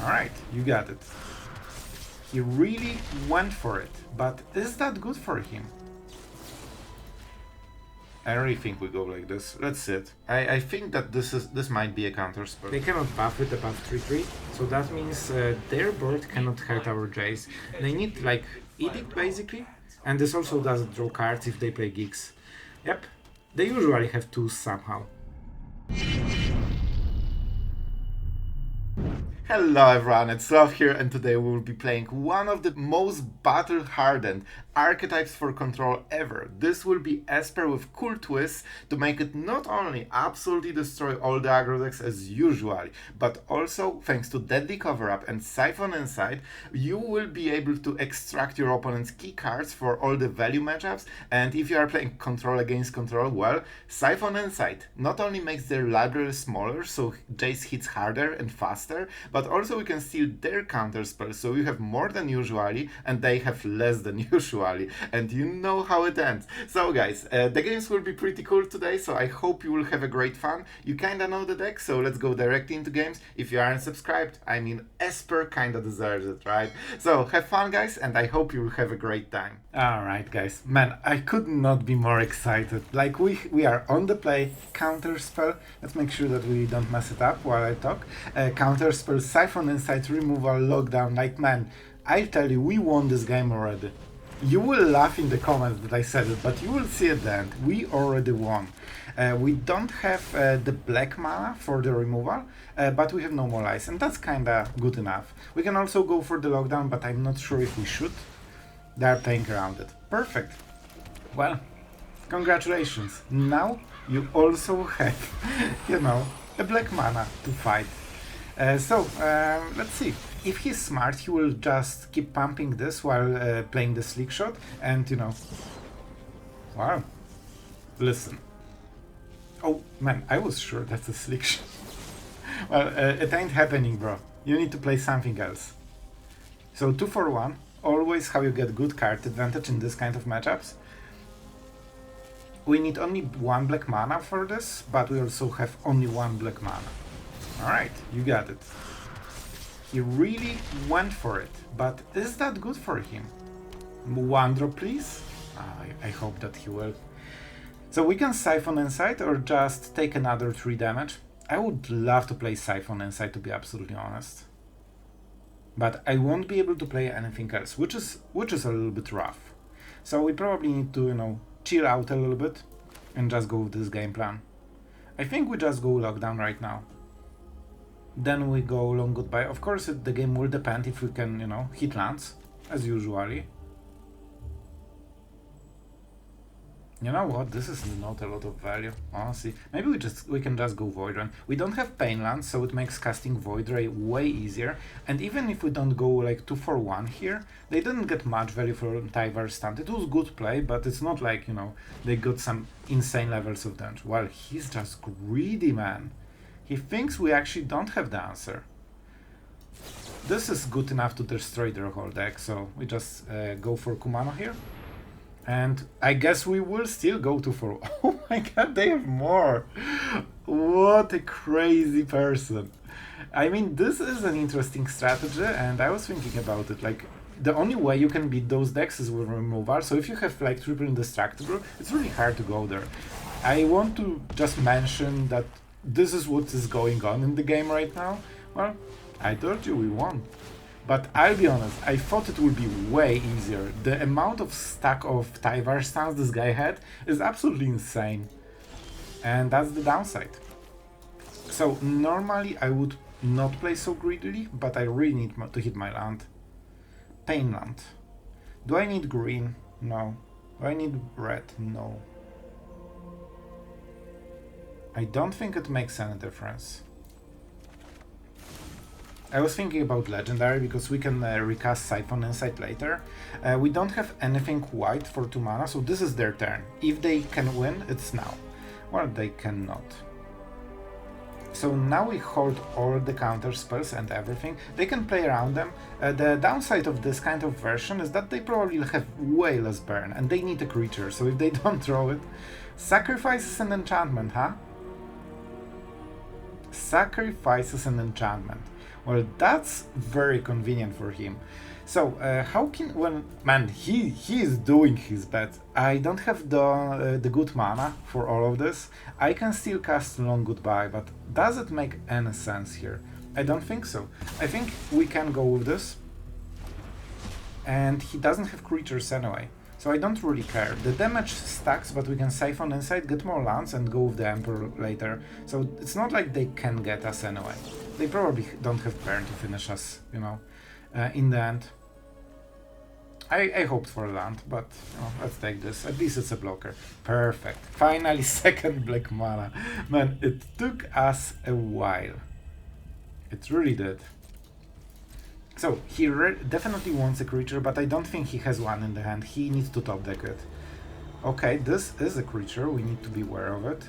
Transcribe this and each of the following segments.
Alright, you got it. He really went for it, but is that good for him? I really think we go like this. Let's sit. I think that this might be a counter spell. They cannot buff it above 3-3, so that means their board cannot hurt our Jace. They need like Edict basically, and this also doesn't draw cards if they play Geeks. Yep, they usually have 2 somehow. Hello everyone, it's Sloth here, and today we will be playing one of the most battle-hardened archetypes for control ever. This will be Esper with cool twists to make it not only absolutely destroy all the aggro decks as usual, but also, thanks to Deadly Cover-Up and Siphon Insight, you will be able to extract your opponent's key cards for all the value matchups, and if you are playing control against control, well, Siphon Insight not only makes their library smaller, so Jace hits harder and faster, but also we can steal their counter spells, so you have more than usually, and they have less than usually, and you know how it ends. So guys, the games will be pretty cool today, so I hope you will have a great fun. You kinda know the deck, so let's go directly into games. If you aren't subscribed, I mean, Esper kinda deserves it, right? So have fun guys, and I hope you will have a great time. Alright guys, man, I could not be more excited. Like we are on the play, counter spell. Let's make sure that we don't mess it up while I talk. Counter spell, Siphon Insight, removal, lockdown. Like man, I tell you, we won this game already. You will laugh in the comments that I said it, but you will see at the end. We already won. We don't have the black mana for the removal, but we have no more lies, and that's kinda good enough. We can also go for the lockdown, but I'm not sure if we should. They're playing around it. Perfect. Well, congratulations. Now you also have, you know, a black mana to fight. Let's see. If he's smart, he will just keep pumping this while playing the slick shot, and you know. Wow. Listen. Oh man, I was sure that's a slick shot. Well, it ain't happening, bro. You need to play something else. So 2 for 1. Always how you get good card advantage in this kind of matchups. We need only 1 black mana for this, but we also have only 1 black mana. Alright, you got it. He really went for it, but is that good for him? 1 drop please? I hope that he will. So we can Siphon Insight or just take another 3 damage. I would love to play Siphon Insight, to be absolutely honest. But I won't be able to play anything else, which is a little bit rough. So we probably need to, you know, chill out a little bit and just go with this game plan. I think we just go lockdown right now. Then we go long goodbye. Of course, the game will depend if we can, you know, hit lands, as usually. You know what? This is not a lot of value, honestly. Maybe we can just go Void Rend. We don't have Pain lands, so it makes casting Void Rend way easier. And even if we don't go like 2 for 1 here, they didn't get much value for Otawara stand. It was good play, but it's not like, you know, they got some insane levels of damage. Well, he's just greedy, man. He thinks we actually don't have the answer. This is good enough to destroy their whole deck, so we just go for Kumano here. And I guess we will still go to 4. Oh my god, they have more! What a crazy person. I mean, this is an interesting strategy, and I was thinking about it. Like, the only way you can beat those decks is with removal, so if you have like triple indestructible, it's really hard to go there. I want to just mention that this is what is going on in the game right now. Well, I told you we won. But I'll be honest, I thought it would be way easier. The amount of stack of Otawara stans this guy had is absolutely insane. And that's the downside. So normally I would not play so greedily, but I really need to hit my land. Pain land. Do I need green? No. Do I need red? No. I don't think it makes any difference. I was thinking about Legendary because we can recast Siphon Insight later. We don't have anything white for 2 mana, so this is their turn. If they can win, it's now. Well, they cannot. So now we hold all the counter spells and everything. They can play around them. The downside of this kind of version is that they probably have way less burn, and they need a creature, so if they don't throw it... Sacrifices an enchantment, huh? Sacrifices an enchantment. Well, that's very convenient for him. So, how can, when, man, he is doing his best. I don't have the good mana for all of this. I can still cast Long Goodbye, but does it make any sense here? I don't think so. I think we can go with this. And he doesn't have creatures anyway, so I don't really care. The damage stacks, but we can Siphon Insight, get more lands, and go with the Emperor later. So it's not like they can get us anyway. They probably don't have burn to finish us, you know, in the end. I hoped for a land, but you know, let's take this. At least it's a blocker. Perfect. Finally, second black mana. Man, it took us a while. It really did. So, he definitely wants a creature, but I don't think he has one in the hand. He needs to top deck it. Okay, this is a creature. We need to be aware of it.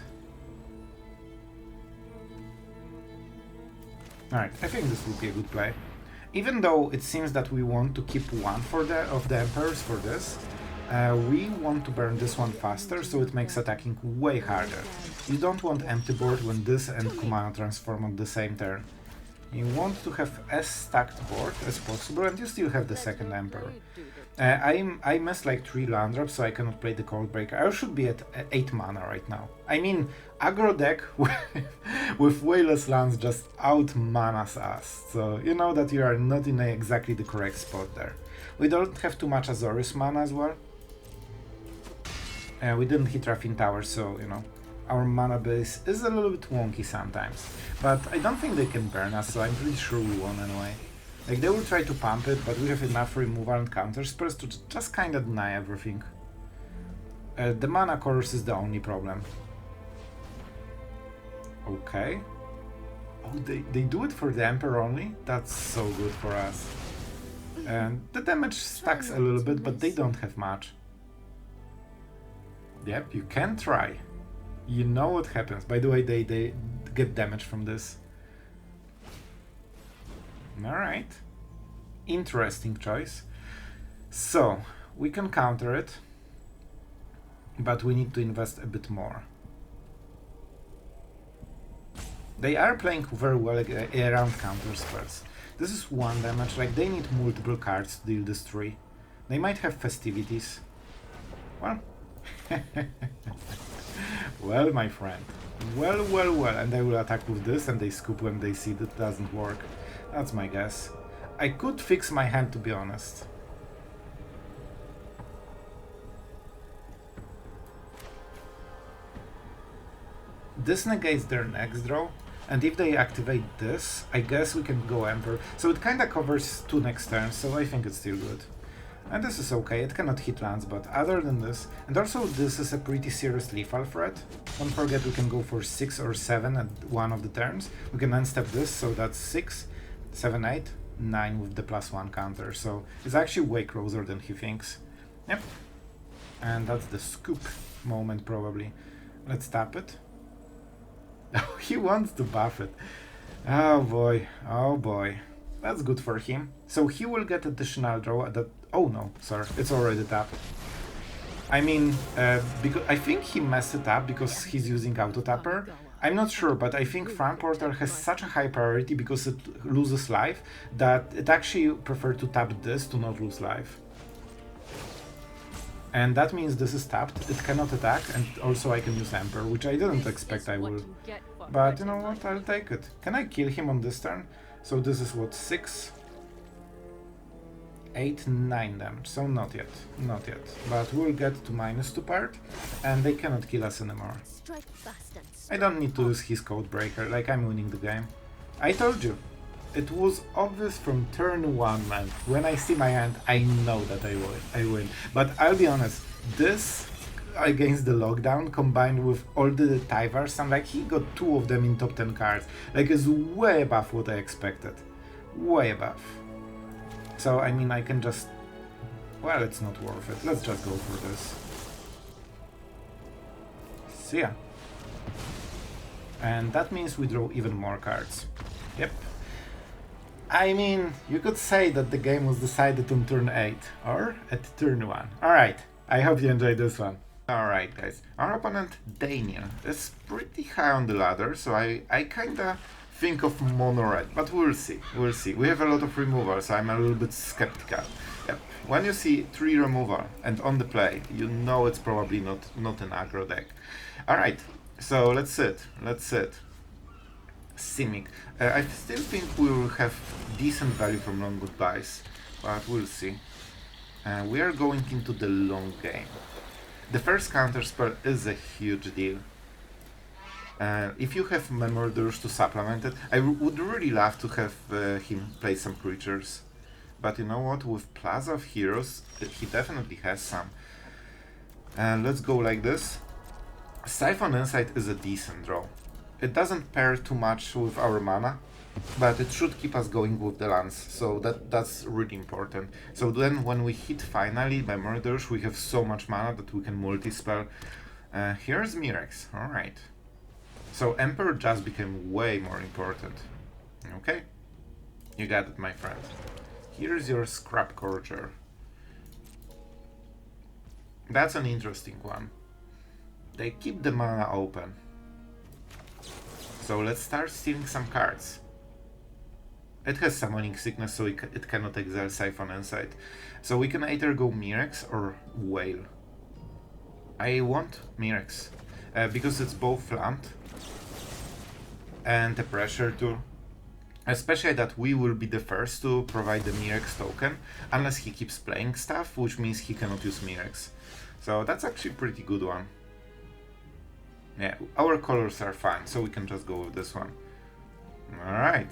Alright, I think this would be a good play. Even though it seems that we want to keep one of the Emperors for this, we want to burn this one faster, so it makes attacking way harder. You don't want empty board when this and Kumano transform on the same turn. You want to have as stacked board as possible, and you still have the second Emperor. I missed like 3 land drops, so I cannot play the Codebreaker. I should be at 8 mana right now. I mean, aggro deck with way less lands just out-manas us, so you know that you are not in exactly the correct spot there. We don't have too much Azorius mana as well. We didn't hit Raffine Tower, so you know, our mana base is a little bit wonky sometimes. But I don't think they can burn us, so I'm pretty sure we won anyway. Like, they will try to pump it, but we have enough removal and counter spells to just kinda deny everything. The mana course is the only problem. Okay. Oh, they do it for the Emperor only? That's so good for us. And the damage stacks a little bit, but they don't have much. Yep, you can try. You know what happens. By the way, they get damage from this. Alright. Interesting choice. So, we can counter it, but we need to invest a bit more. They are playing very well around counter spells. This is 1 damage, like they need multiple cards to deal this 3. They might have festivities. Well, well, my friend. Well, well, well, and they will attack with this, and they scoop when they see that doesn't work. That's my guess. I could fix my hand, to be honest. This negates their next draw, and if they activate this, I guess we can go Emperor. So it kinda covers 2 next turns, so I think it's still good. And this is okay, it cannot hit lands, but other than this... And also this is a pretty serious lethal threat. Don't forget we can go for 6 or 7 at one of the turns. We can unstep this, so that's 6, 7, 8, 9 with the +1 counter. So it's actually way closer than he thinks. Yep. And that's the scoop moment probably. Let's tap it. Oh, he wants to buff it. Oh boy, oh boy. That's good for him. So he will get additional draw that... Oh no, sorry, it's already tapped. I mean, because I think he messed it up because he's using auto tapper. I'm not sure, but I think Frank Porter has such a high priority because it loses life that it actually preferred to tap this to not lose life. And that means this is tapped, it cannot attack, and also I can use Emperor, which I didn't expect I would. But you know what, I'll take it. Can I kill him on this turn? So this is what, 6, 8, 9 damage, so not yet, not yet. But we'll get to -2 part, and they cannot kill us anymore. I don't need to use his Codebreaker, like I'm winning the game. I told you, it was obvious from turn 1, man. When I see my hand, I know that I win. But I'll be honest, this against the lockdown combined with all the Tyvars, and like he got 2 of them in top 10 cards, like is way above what I expected. Way above. So I mean I can just... Well, it's not worth it. Let's just go for this. See ya. And that means we draw even more cards. Yep. I mean, you could say that the game was decided on turn 8, or at turn 1. Alright, I hope you enjoyed this one. Alright guys, our opponent Daniel is pretty high on the ladder, so I kinda think of mono red, but we'll see. We'll see. We have a lot of removal, so I'm a little bit skeptical. Yep. When you see 3 removal and on the play, you know it's probably not an aggro deck. Alright, so let's sit. Let's sit. Simic. I still think we will have decent value from long goodbyes, but we'll see. We are going into the long game. The first counter spell is a huge deal. If you have Memory Deluge to supplement it, I would really love to have him play some creatures. But you know what, with Plaza of Heroes, he definitely has some. Let's go like this. Siphon Insight is a decent draw. It doesn't pair too much with our mana, but it should keep us going with the lands, so that's really important. So then when we hit finally Memory Deluge, we have so much mana that we can multi-spell. Here's Mirrex, alright. So Emperor just became way more important. Okay, you got it, my friend. Here's your Scrap Gorger. That's an interesting one. They keep the mana open. So let's start stealing some cards. It has Summoning Sickness, so it cannot exile Siphon Insight. So we can either go Mirrex or Whale. I want Mirrex, because it's both land and a pressure tool. Especially that we will be the first to provide the Mirrex token, unless he keeps playing stuff, which means he cannot use Mirrex. So that's actually a pretty good one. Yeah, our colors are fine, so we can just go with this one. Alright.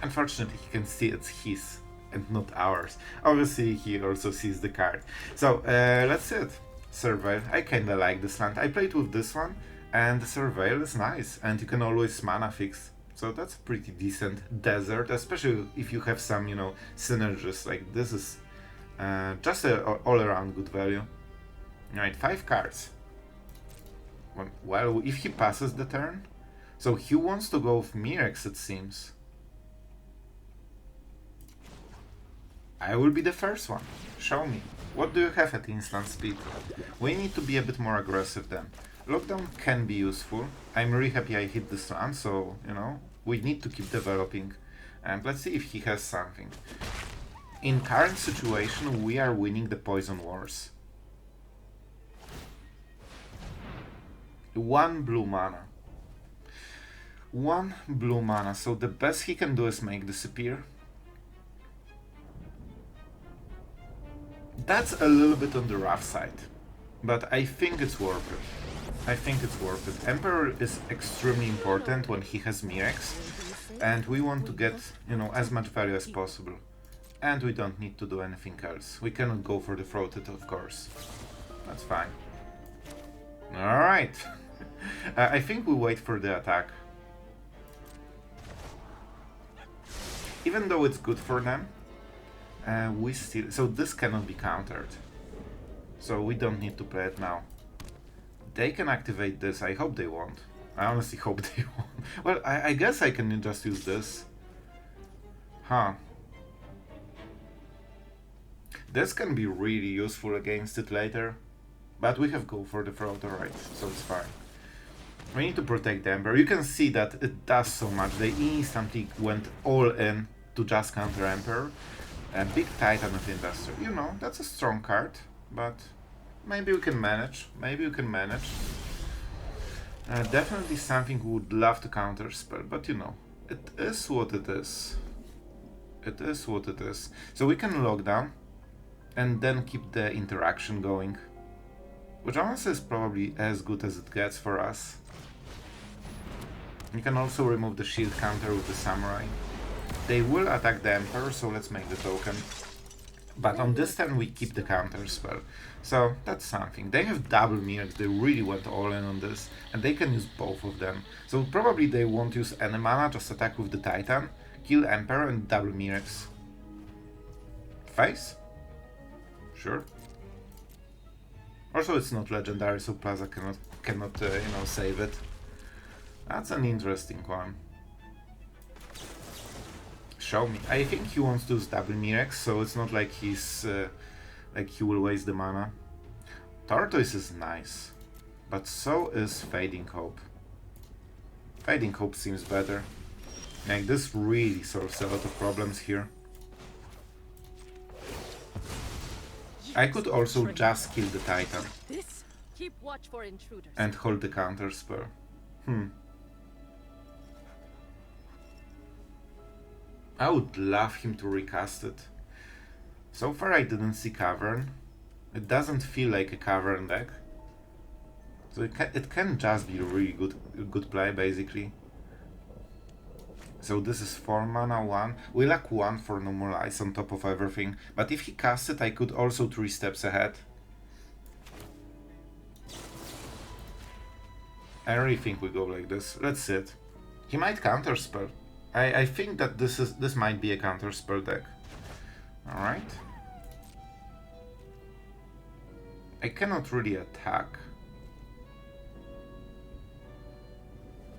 Unfortunately, he can see it's his and not ours. Obviously, he also sees the card. So, let's see it. Surveil. I kinda like this land. I played with this one, and the Surveil is nice, and you can always mana fix. So that's a pretty decent desert, especially if you have some, you know, synergies. Like, this is just a all-around good value. Alright, 5 cards. Well, if he passes the turn, so he wants to go with Mirrex, it seems. I will be the first one. Show me. What do you have at instant speed? We need to be a bit more aggressive then. Lockdown can be useful. I'm really happy I hit this land, so, you know, we need to keep developing. And let's see if he has something. In current situation, we are winning the Poison Wars. 1 blue mana. 1 blue mana, so the best he can do is make disappear. That's a little bit on the rough side, but I think it's worth it. I think it's worth it. Emperor is extremely important when he has Mirrex, and we want to get, you know, as much value as possible. And we don't need to do anything else. We cannot go for the Throated, of course. That's fine. Alright. I think we wait for the attack. Even though it's good for them, we still... So this cannot be countered. So we don't need to play it now. They can activate this. I hope they won't. I honestly hope they won't. Well, I guess I can just use this. Huh. This can be really useful against it later. But we have go for the Throat, alright, so it's fine. We need to protect the Emperor. You can see that it does so much. They instantly went all in to just counter Emperor. A big Titan of Investor. You know, that's a strong card, but maybe we can manage. Maybe we can manage. Definitely something we would love to counter spell, but you know, it is what it is. It is what it is. So we can lock down and then keep the interaction going. Which honestly is probably as good as it gets for us. You can also remove the shield counter with the Samurai. They will attack the Emperor, so let's make the token. But on this turn we keep the counter spell. So that's something. They have double Mirrex, they really went all in on this. And they can use both of them. So probably they won't use any mana, just attack with the Titan, kill Emperor and double Mirrex. Face? Sure. Also it's not legendary, so Plaza cannot you know, save it. That's an interesting one. Show me. I think he wants to use double Mirrex, so it's not like he's like he will waste the mana. Tortoise is nice, but so is Fading Hope. Fading Hope seems better. Like, this really solves a lot of problems here. I could also just kill the Titan Keep watch for intruders. and hold the counter spell. I would love him to recast it. So far I didn't see Cavern. It doesn't feel like a Cavern deck. So it can just be a really good play, basically. So this is 4 mana, 1. We lack 1 for Normalize on top of everything. But if he casts it, I could also 3 steps ahead. I really think we go like this. Let's see it. He might counterspell. I think that this might be a counterspell deck. Alright. I cannot really attack.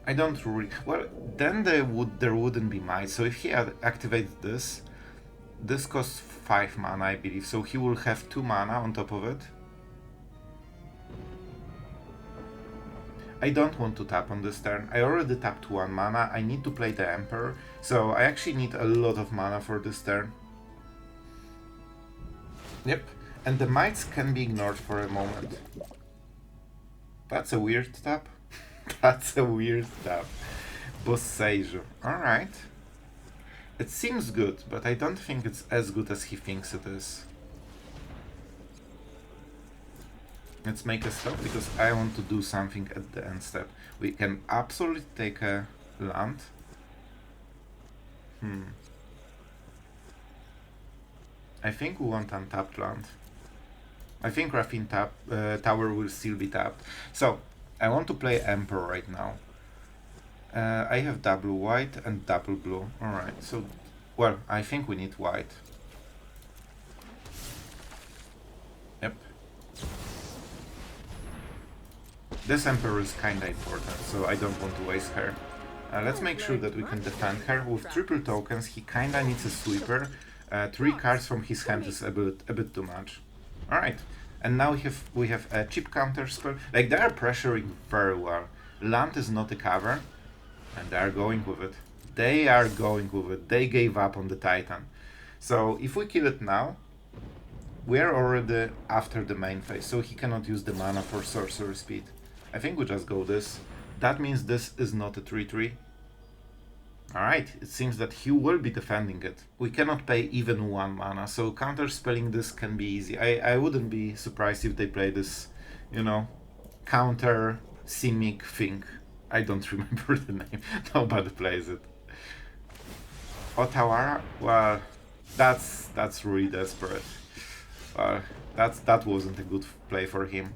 I don't really... Well, then there wouldn't be might. So if he activates this costs 5 mana, I believe. So he will have 2 mana on top of it. I don't want to tap on this turn. I already tapped 1 mana. I need to play the Emperor. So I actually need a lot of mana for this turn. Yep. And the mites can be ignored for a moment. That's a weird tap. That's a weird tap. Bossage. Alright. It seems good, but I don't think it's as good as he thinks it is. Let's make a stop because I want to do something at the end step. We can absolutely take a land. I think we want untapped land. I think Raffine tower will still be tapped. So, I want to play Emperor right now. I have double white and double blue. Alright, so... Well, I think we need white. Yep. This Emperor is kinda important, so I don't want to waste her. Let's make sure that we can defend her. With triple tokens, he kinda needs a sweeper. 3 cards from his hand is a bit too much. Alright, and now we have a cheap counter spell. Like, they are pressuring very well. Land is not a cavern, and they are going with it. They are going with it. They gave up on the Titan. So, if we kill it now, we are already after the main phase, so he cannot use the mana for sorcery speed. I think we just go this. That means this is not a 3-3. Alright, it seems that he will be defending it. We cannot pay even 1 mana, so counter-spelling this can be easy. I wouldn't be surprised if they play this, you know, counter-simic thing. I don't remember the name. Nobody plays it. Otawara? Well, that's really desperate. Well, that wasn't a good play for him.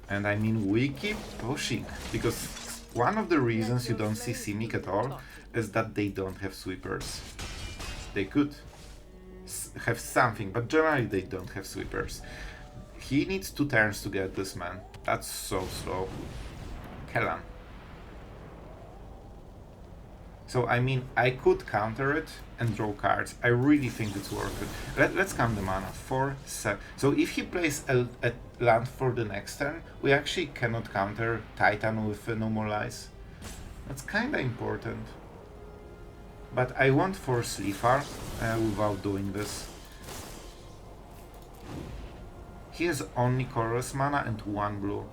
And I mean, we keep pushing, because one of the reasons you don't see Simic at all is that they don't have sweepers. They could have something, but generally they don't have sweepers. He needs 2 turns to get this man. That's so slow. Kellan. So I mean, I could counter it and draw cards. I really think it's worth it. Let's count the mana. 4, 7. So if he plays a land for the next turn, we actually cannot counter Titan with no more lies. That's kinda important. But I won't force Lethal without doing this. He has only colorless mana and 1 blue.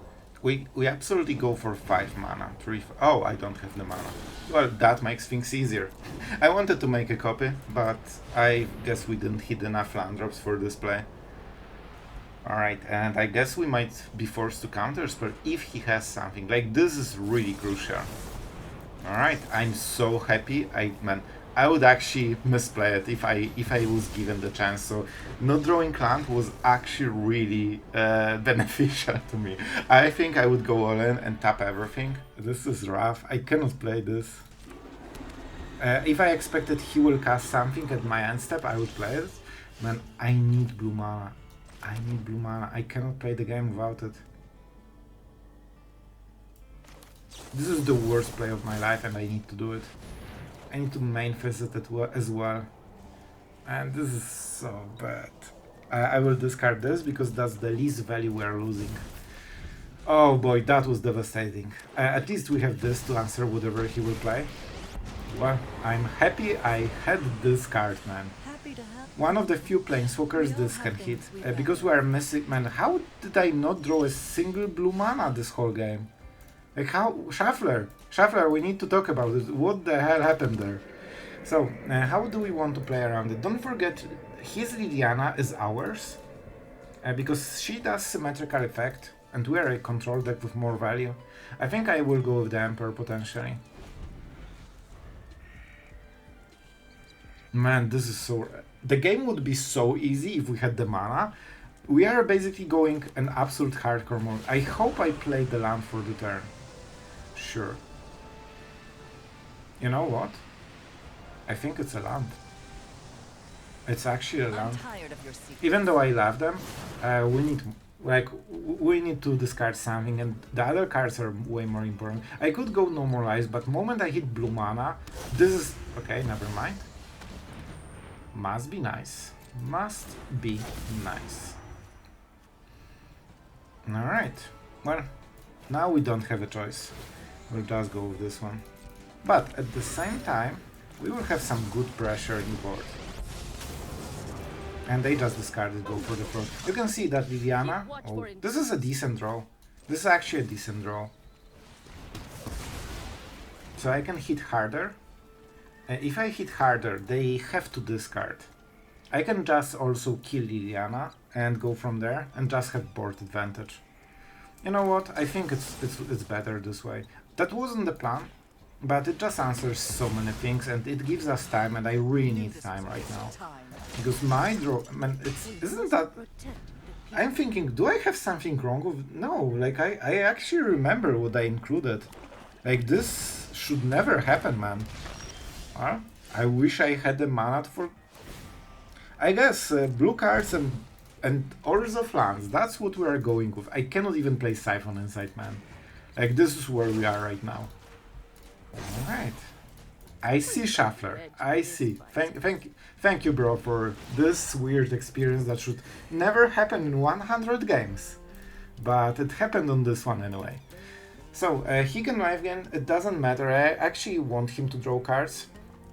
We absolutely go for 5 mana. 3. Oh, I don't have the mana. Well, that makes things easier. I wanted to make a copy, but I guess we didn't hit enough land drops for this play. Alright, and I guess we might be forced to counterspell if he has something. Like, this is really crucial. Alright, I'm so happy. I would actually misplay it if I was given the chance. So not drawing land was actually really beneficial to me. I think I would go all in and tap everything. This is rough. I cannot play this. If I expected he will cast something at my end step, I would play it. Man, I need blue mana. I need blue mana. I cannot play the game without it. This is the worst play of my life and I need to do it. I need to main phase it as well. And this is so bad. I will discard this because that's the least value we are losing. Oh boy, that was devastating. At least we have this to answer whatever he will play. Well, I'm happy I had this card, man. Happy to help. One of the few planeswalkers this can hit. Because we are missing... Man, how did I not draw a single blue mana this whole game? Like how... Shuffler, we need to talk about it. What the hell happened there? So, how do we want to play around it? Don't forget, his Liliana is ours. Because she does symmetrical effect. And we are a control deck with more value. I think I will go with the Emperor potentially. Man, this is so... The game would be so easy if we had the mana. We are basically going an absolute hardcore mode. I hope I play the land for the turn. Sure. You know what? I think it's a land. It's actually a land. Even though I love them, we need to discard something, and the other cards are way more important. I could go normalize, but moment I hit blue mana, this is... Okay, never mind. Must be nice. Must be nice. Alright. Well, now we don't have a choice. We'll just go with this one. But at the same time, we will have some good pressure in board. And they just discarded, go for the front. You can see that Liliana... Oh, this is a decent draw. This is actually a decent draw. So I can hit harder. If I hit harder, they have to discard. I can just also kill Liliana and go from there and just have board advantage. You know what? I think it's better this way. That wasn't the plan, but it just answers so many things and it gives us time, and I really need time right now. Because my draw... Man, isn't that... I'm thinking, do I have something wrong with... No, like I actually remember what I included. Like this should never happen, man. Huh? I wish I had the mana for... I guess blue cards and orders of lands, that's what we are going with. I cannot even play Siphon Insight, man. Like this is where we are right now. Alright. I see, Shuffler. I see. Thank you, bro, for this weird experience that should never happen in 100 games. But it happened on this one anyway. So, he can live again, it doesn't matter. I actually want him to draw cards.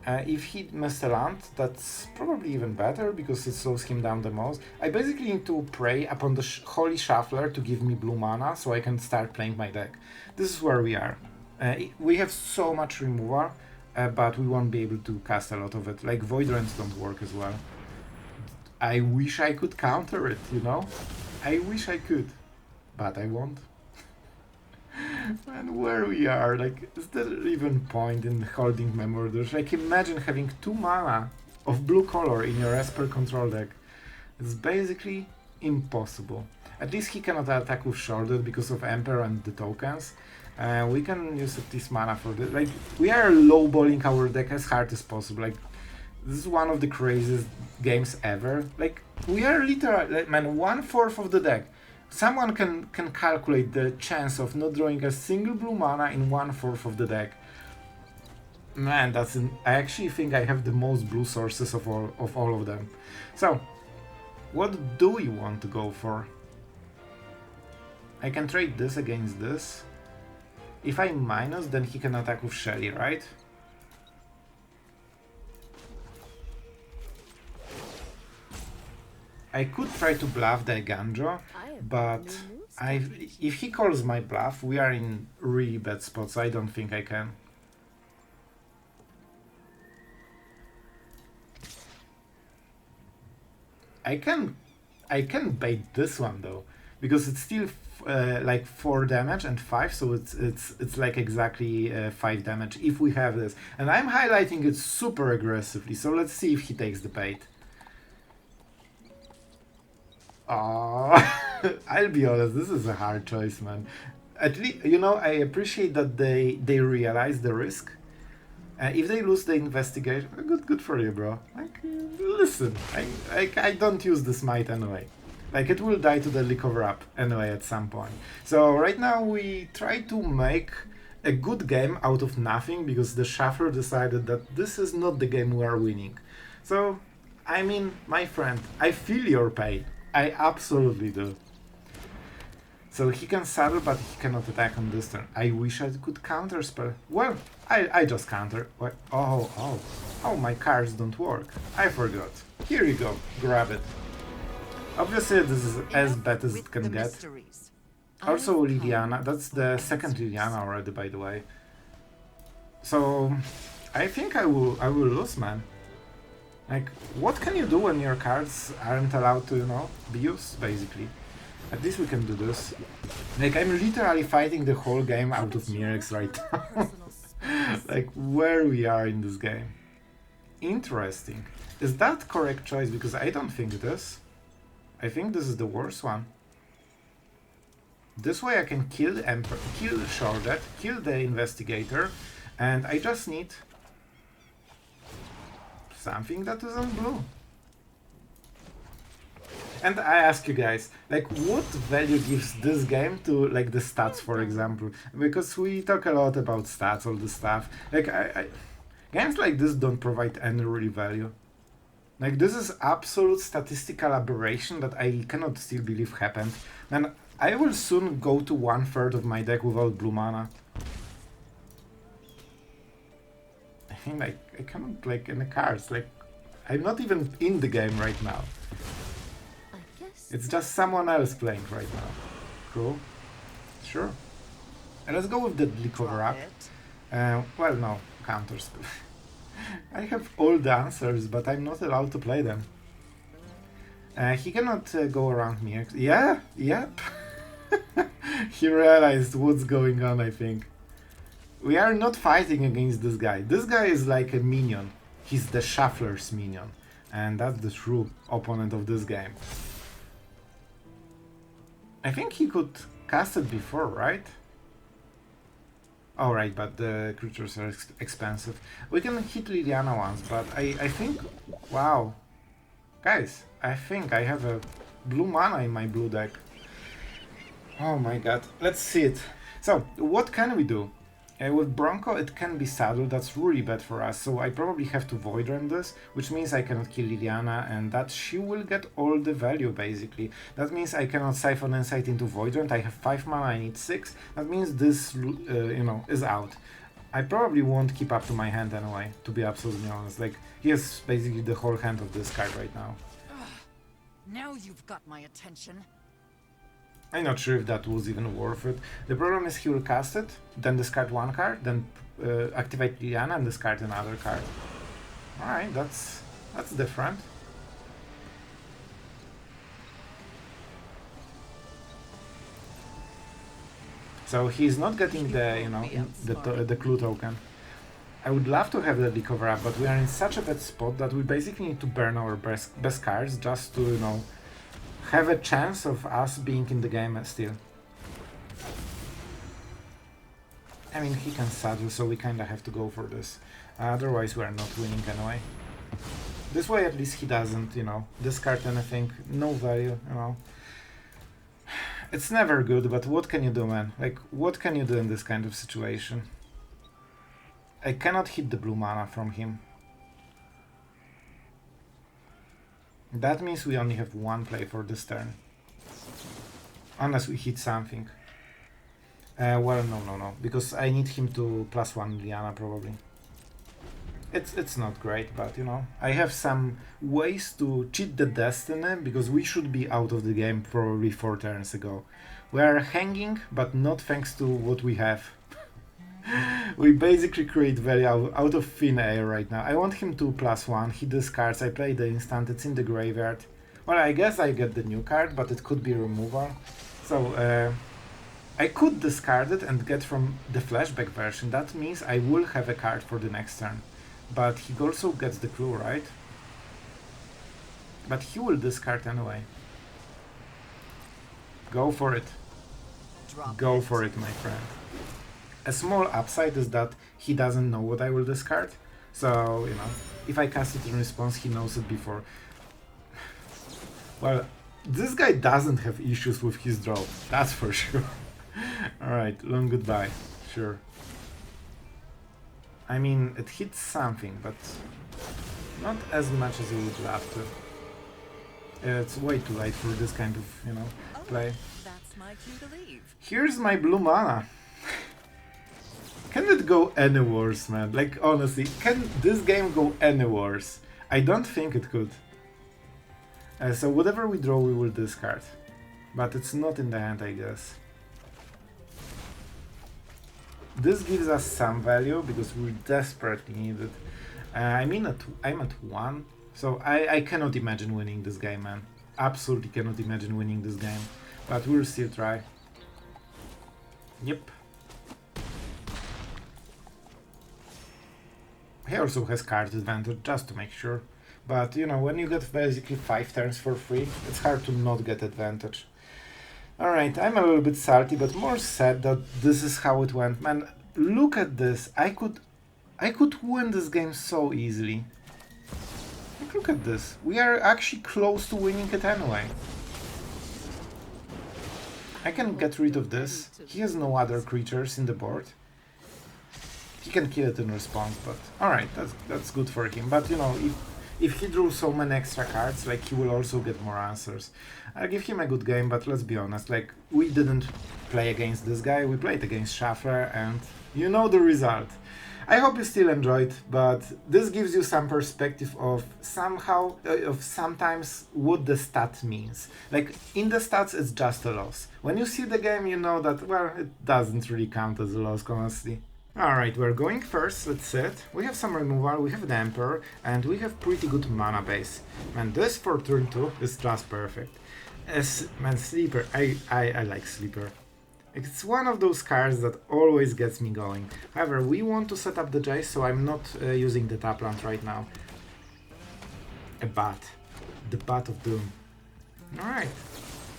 If he missed a land, that's probably even better, because it slows him down the most. I basically need to pray upon the Holy Shuffler to give me blue mana, so I can start playing my deck. This is where we are. We have so much removal, but we won't be able to cast a lot of it. Like, Void Rends don't work as well. I wish I could counter it, you know? I wish I could, but I won't. And where we are, like, is there even point in holding Memory Deluge? Like, imagine having 2 mana of blue color in your Esper control deck. It's basically impossible. At least he cannot attack with Shrouded because of Emperor and the tokens. We can use this mana for this. Like, we are lowballing our deck as hard as possible. Like, this is one of the craziest games ever. Like, we are literally, like, man, 1/4 of the deck. Someone can calculate the chance of not drawing a single blue mana in 1/4 of the deck. Man, I actually think I have the most blue sources of all of them. So, what do we want to go for? I can trade this against this. If I minus, then he can attack with Shelly, right? I could try to bluff the Eiganjo, but if he calls my bluff, we are in really bad spots. I don't think I can. I can bait this one though, because it's still like 4 damage and 5, so it's like exactly 5 damage if we have this. And I'm highlighting it super aggressively, so let's see if he takes the bait. I'll be honest, this is a hard choice, man. At least, you know, I appreciate that they realize the risk. If they lose the investigation, good for you, bro. Like, listen, I don't use the smite anyway. Like, it will die to the cover up anyway at some point. So right now we try to make a good game out of nothing, because the Shuffler decided that this is not the game we are winning. So, I mean, my friend, I feel your pain. I absolutely do. So he can saddle, but he cannot attack on this turn. I wish I could counter spell. Well, I just counter. What? Oh, my cards don't work. I forgot. Here you go, grab it. Obviously, this is as bad as it can get. Also, Liliana, that's the second Liliana already, by the way. So, I think I will lose, man. Like, what can you do when your cards aren't allowed to, you know, be used, basically? At least we can do this. Like, I'm literally fighting the whole game out of Mirrex right now. Like, where we are in this game. Interesting. Is that correct choice? Because I don't think it is. I think this is the worst one. This way I can kill the Emperor, kill Shordet, kill the Investigator, and I just need something that isn't blue. And I ask you guys, like, what value gives this game to, like, the stats, for example? Because we talk a lot about stats, all this stuff. Like, games like this don't provide any real value. Like, this is absolute statistical aberration that I cannot still believe happened. And I will soon go to 1/3 of my deck without blue mana. I think, like, I cannot play any cards. Like, I'm not even in the game right now. It's just someone else playing right now. Cool. Sure. And let's go with the cover up. Well, no, counters. I have all the answers, but I'm not allowed to play them. He cannot go around me. Yeah, yep. He realized what's going on, I think. We are not fighting against this guy. This guy is like a minion. He's the shuffler's minion. And that's the true opponent of this game. I think he could cast it before, right? Oh, right, but the creatures are expensive. We can hit Liliana once, but I think... Wow. Guys, I think I have a blue mana in my blue deck. Oh my god. Let's see it. So, what can we do? With Bronco, it can be saddled. That's really bad for us. So I probably have to Void Rend this, which means I cannot kill Liliana, and that she will get all the value, basically. That means I cannot Siphon Insight into Void Rend. I have 5 mana, I need 6. That means this, you know, is out. I probably won't keep up to my hand anyway, to be absolutely honest. Like, he has basically the whole hand of this card right now. Now you've got my attention. I'm not sure if that was even worth it. The problem is he will cast it, then discard one card, then activate Liliana and discard another card. Alright, that's different. So he's not getting the, you know, the clue token. I would love to have the cover up, but we are in such a bad spot that we basically need to burn our best cards just to, you know, have a chance of us being in the game still. I mean, he can saddle, so we kinda have to go for this. Otherwise, we are not winning anyway. This way, at least he doesn't, you know, discard anything. No value, you know. It's never good, but what can you do, man? Like, what can you do in this kind of situation? I cannot hit the blue mana from him. That means we only have one play for this turn. Unless we hit something. Well, no, because I need him to +1 Liliana probably. It's not great, but you know, I have some ways to cheat the destiny, because we should be out of the game probably 4 turns ago. We are hanging, but not thanks to what we have. We basically create value out of thin air right now. I want him to +1, he discards, I play the instant, it's in the graveyard. Well, I guess I get the new card, but it could be removal. So, I could discard it and get from the flashback version. That means I will have a card for the next turn. But he also gets the clue, right? But he will discard anyway. Go for it. Go for it, my friend. A small upside is that he doesn't know what I will discard. So, you know, if I cast it in response, he knows it before. Well, this guy doesn't have issues with his draw, that's for sure. Alright, long goodbye, sure. I mean, it hits something, but not as much as you would love to. It's way too late for this kind of, you know, play. That's That's my cue to leave. Here's my blue mana. Can it go any worse, man? Like, honestly, can this game go any worse? I don't think it could. So whatever we draw, we will discard. But it's not in the hand, I guess. This gives us some value, because we desperately need it. I'm at 1, so I cannot imagine winning this game, man. Absolutely cannot imagine winning this game. But we'll still try. Yep. He also has card advantage, just to make sure. But, you know, when you get basically 5 turns for free, it's hard to not get advantage. Alright, I'm a little bit salty, but more sad that this is how it went. Man, look at this. I could win this game so easily. Like, look at this. We are actually close to winning it anyway. I can get rid of this. He has no other creatures in the board. He can kill it in response, but alright, that's good for him. But you know, if he drew so many extra cards, like, he will also get more answers. I'll give him a good game, but let's be honest, like, we didn't play against this guy, we played against Shuffler, and you know the result. I hope you still enjoyed, but this gives you some perspective of sometimes what the stat means. Like, in the stats, it's just a loss. When you see the game, you know that, well, it doesn't really count as a loss, honestly. Alright, we're going first, let's see it. We have some removal, we have the Emperor, and we have pretty good mana base. Man, this for turn 2 is just perfect. Man, Sleeper, I like Sleeper. It's one of those cards that always gets me going. However, we want to set up the Jace, so I'm not using the Tapland right now. A bat. The Bat of Doom. Alright.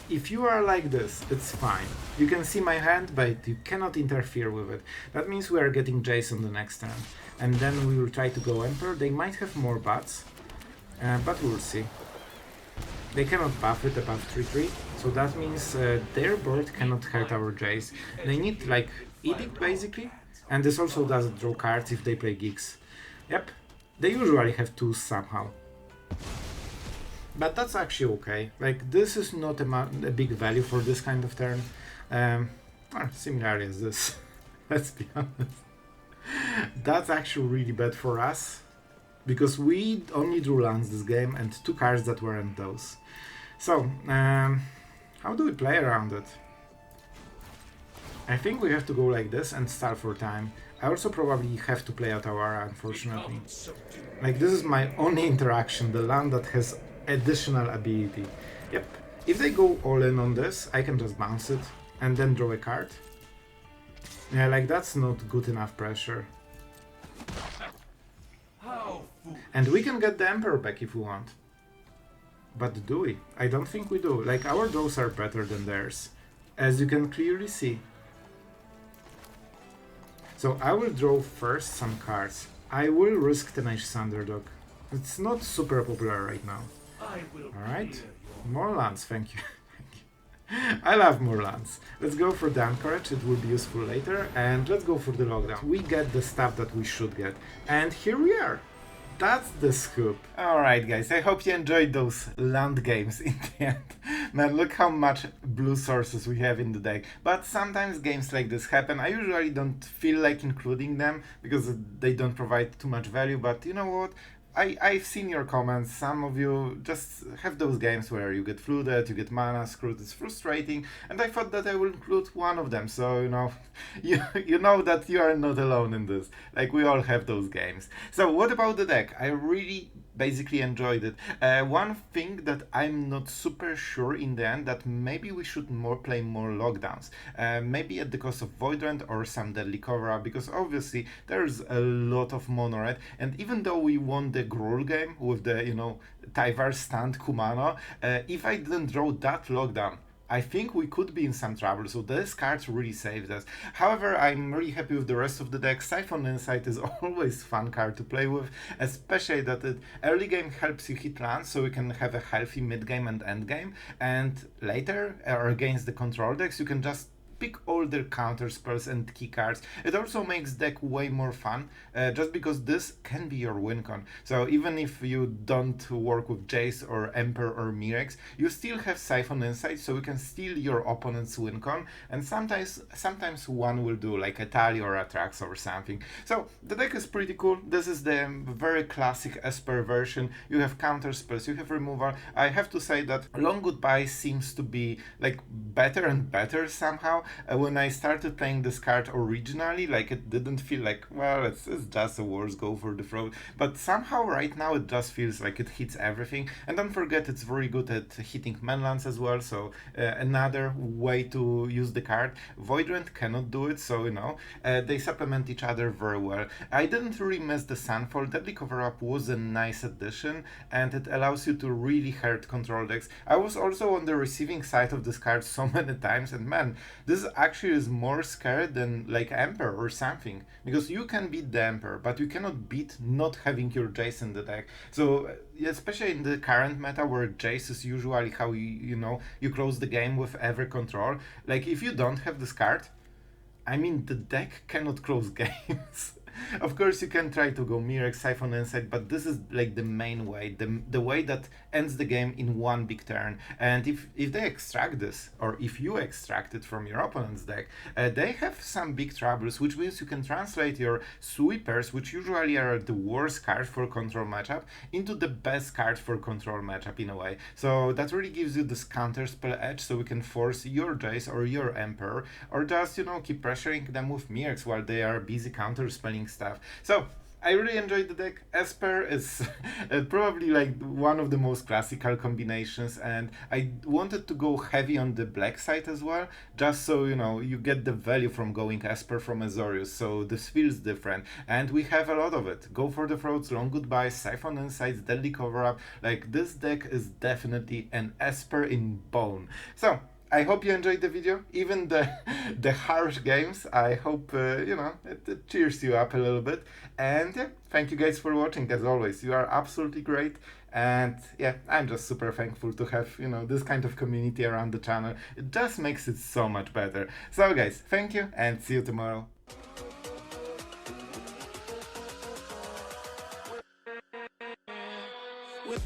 If you are like this, it's fine. You can see my hand, but you cannot interfere with it. That means we are getting Jace on the next turn. And then we will try to go Emperor. They might have more bats, but we'll see. They cannot buff it above 3-3, so that means their board cannot hurt our Jace. They need, like, Edict, basically. And this also doesn't draw cards if they play Geeks. Yep, they usually have 2s somehow. But that's actually okay. Like, this is not a big value for this kind of turn. Similarly as this. Let's be honest. That's actually really bad for us. Because we only drew lands this game and 2 cards that weren't those. So, how do we play around it? I think we have to go like this and stall for time. I also probably have to play Otawara, unfortunately. Like, this is my only interaction, the land that has additional ability. Yep, if they go all in on this, I can just bounce it and then draw a card. Yeah, like, that's not good enough pressure. And we can get the Emperor back if we want. But do we? I don't think we do. Like, our draws are better than theirs, as you can clearly see. So I will draw first some cards. I will risk Tenacious Underdog. It's not super popular right now. Alright, more lands, thank you. I love more lands. Let's go for the Anchorage, it will be useful later, and let's go for the lockdown. We get the stuff that we should get, and here we are. That's the scoop. Alright guys, I hope you enjoyed those land games in the end. Man, look how much blue sources we have in the deck. But sometimes games like this happen. I usually don't feel like including them because they don't provide too much value, but you know what? I've seen your comments. Some of you just have those games where you get flooded, you get mana screwed, it's frustrating, and I thought that I will include one of them, so you know, you know that you are not alone in this. Like, we all have those games. So what about the deck? I really basically enjoyed it. One thing that I'm not super sure in the end, that maybe we should play more lockdowns. Maybe at the cost of Void Rend or some Deadly Cover, because obviously there's a lot of mono red, and even though we won the Gruul game with the, you know, Tyvar stand Kumano, if I didn't draw that lockdown, I think we could be in some trouble, so this card really saved us. However, I'm really happy with the rest of the deck. Siphon Insight is always fun card to play with, especially that it early game helps you hit lands, so you can have a healthy mid game and end game, and later, or against the control decks, you can just pick all their counter spells and key cards. It also makes deck way more fun, just because this can be your win con. So even if you don't work with Jace or Emperor or Mirrex, you still have Siphon Insight, so you can steal your opponent's win con, and sometimes one will do like a Tally or a Trax or something. So the deck is pretty cool. This is the very classic Esper version. You have counter spells, you have removal. I have to say that Long Goodbye seems to be like better and better somehow. When I started playing this card originally, like it didn't feel like, well, it's just a worse go for the throat, but somehow right now it just feels like it hits everything. And don't forget, it's very good at hitting manlands as well, so another way to use the card. Void Rend cannot do it, so they supplement each other very well. I didn't really miss the Sunfall. Deadly Cover-Up was a nice addition, and it allows you to really hurt control decks. I was also on the receiving side of this card so many times, and man, this actually is more scary than like Emperor or something, because you can beat the Emperor, but you cannot beat not having your Jace in the deck. So especially in the current meta where Jace is usually how you close the game with every control, like if you don't have this card, I mean, the deck cannot close games. Of course, you can try to go Mirrex, Siphon Insight, but this is like the main way, the way that ends the game in one big turn. And if they extract this, or if you extract it from your opponent's deck, they have some big troubles, which means you can translate your sweepers, which usually are the worst card for control matchup, into the best card for control matchup in a way. So that really gives you this counter spell edge, so we can force your Jace or your Emperor, or just keep pressuring them with Mirrex while they are busy counter spelling stuff. So I really enjoyed the deck. Esper is probably like one of the most classical combinations, and I wanted to go heavy on the black side as well, just so you get the value from going Esper from Azorius, so this feels different, and we have a lot of it. Go for the Throats, Long Goodbye, Siphon Insights, Deadly Cover-Up. Like, this deck is definitely an Esper in bone. So I hope you enjoyed the video, even the harsh games. I hope it cheers you up a little bit. And yeah, thank you guys for watching. As always, you are absolutely great. And yeah, I'm just super thankful to have this kind of community around the channel. It just makes it so much better. So guys, thank you and see you tomorrow. With